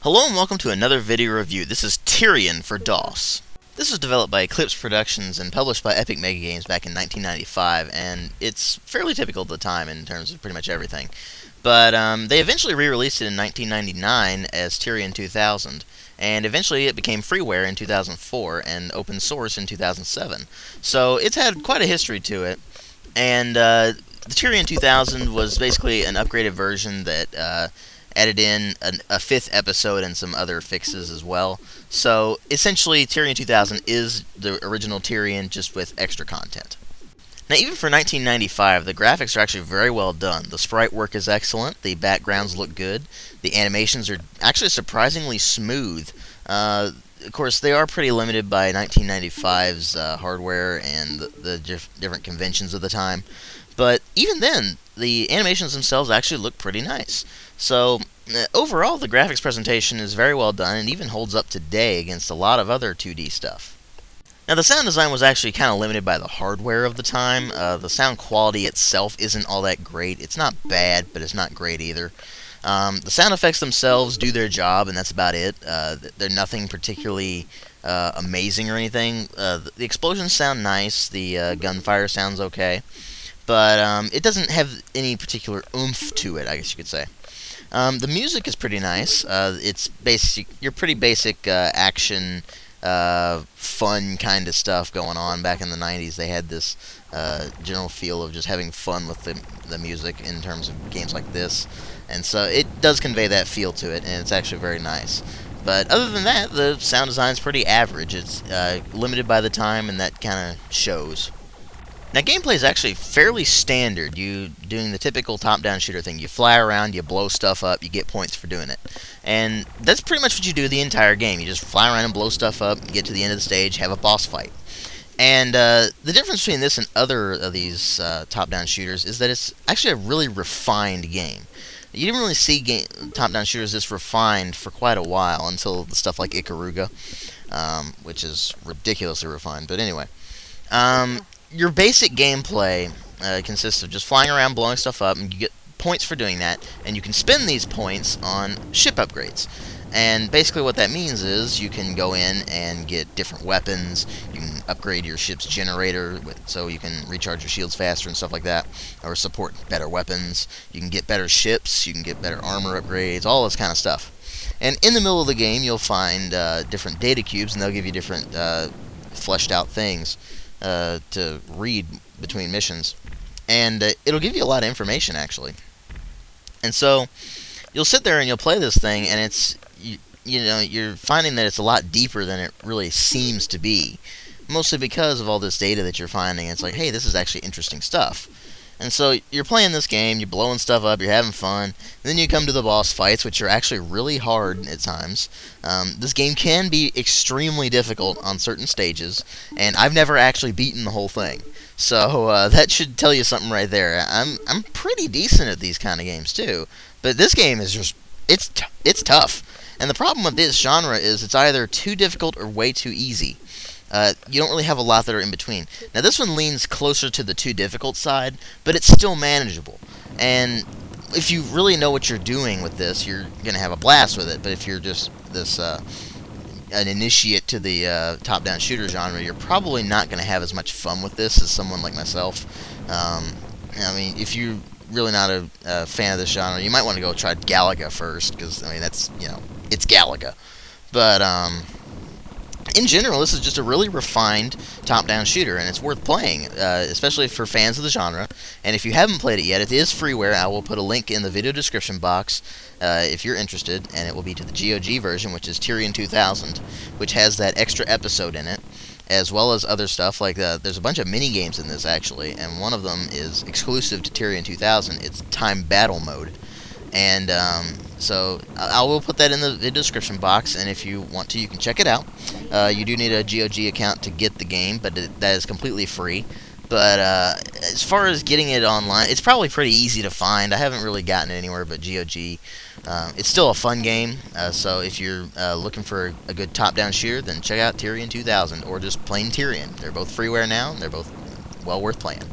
Hello and welcome to another video review. This is Tyrian for DOS. This was developed by Eclipse Productions and published by Epic Mega Games back in 1995, and it's fairly typical at the time in terms of pretty much everything. But they eventually re-released it in 1999 as Tyrian 2000, and eventually it became freeware in 2004 and open source in 2007. So it's had quite a history to it, and the Tyrian 2000 was basically an upgraded version that added in a fifth episode and some other fixes as well. So essentially Tyrian 2000 is the original Tyrian, just with extra content. Now, even for 1995, the graphics are actually very well done. The sprite work is excellent, the backgrounds look good, the animations are actually surprisingly smooth. Of course, they are pretty limited by 1995's hardware and the different conventions of the time, but even then, the animations themselves actually look pretty nice. So, overall, the graphics presentation is very well done and even holds up today against a lot of other 2D stuff. Now, the sound design was actually kind of limited by the hardware of the time. The sound quality itself isn't all that great. It's not bad, but it's not great either. The sound effects themselves do their job, and that's about it. They're nothing particularly amazing or anything. The explosions sound nice. The gunfire sounds okay. But it doesn't have any particular oomph to it, I guess you could say. The music is pretty nice. It's basic, your pretty basic action, fun kind of stuff going on. Back in the 90s, they had this general feel of just having fun with the music in terms of games like this. And so it does convey that feel to it, and it's actually very nice. But other than that, the sound design is pretty average. It's limited by the time, and that kind of shows. Now, gameplay is actually fairly standard. You doing the typical top-down shooter thing. You fly around, you blow stuff up, you get points for doing it. And that's pretty much what you do the entire game. You just fly around and blow stuff up, get to the end of the stage, have a boss fight. And the difference between this and other of these top-down shooters is that it's actually a really refined game. You didn't really see top-down shooters this refined for quite a while until the stuff like Ikaruga, which is ridiculously refined. But anyway. Your basic gameplay consists of just flying around, blowing stuff up, and you get points for doing that, and you can spend these points on ship upgrades. And basically what that means is you can go in and get different weapons, you can upgrade your ship's generator so you can recharge your shields faster and stuff like that, or support better weapons, you can get better ships, you can get better armor upgrades, all this kind of stuff. And in the middle of the game you'll find different data cubes, and they'll give you different fleshed out things to read between missions, and it'll give you a lot of information actually. And so you'll sit there and you'll play this thing, and it's you're finding that it's a lot deeper than it really seems to be, mostly because of all this data that you're finding. It's like, hey, this is actually interesting stuff. And so you're playing this game, you're blowing stuff up, you're having fun, and then you come to the boss fights, which are actually really hard at times. This game can be extremely difficult on certain stages, and I've never actually beaten the whole thing. So that should tell you something right there. I'm pretty decent at these kind of games too, but this game is just, it's tough. And the problem with this genre is it's either too difficult or way too easy. You don't really have a lot that are in between. Now, this one leans closer to the too difficult side, but it's still manageable. And if you really know what you're doing with this, you're going to have a blast with it. But if you're just an initiate to the top-down shooter genre, you're probably not going to have as much fun with this as someone like myself. I mean, if you're really not a fan of this genre, you might want to go try Galaga first, because, I mean, that's, it's Galaga. But, in general, this is just a really refined top-down shooter, and it's worth playing, especially for fans of the genre. And if you haven't played it yet, it is freeware. I will put a link in the video description box if you're interested, and it will be to the GOG version, which is Tyrian 2000, which has that extra episode in it, as well as other stuff. Like there's a bunch of mini-games in this, actually, and one of them is exclusive to Tyrian 2000. It's Time Battle Mode. And so I will put that in the video description box, and if you want to, you can check it out. You do need a GOG account to get the game, but that is completely free. But as far as getting it online, it's probably pretty easy to find. I haven't really gotten it anywhere but GOG. It's still a fun game, so if you're looking for a good top-down shooter, then check out Tyrian 2000, or just plain Tyrian. They're both freeware now, and they're both well worth playing.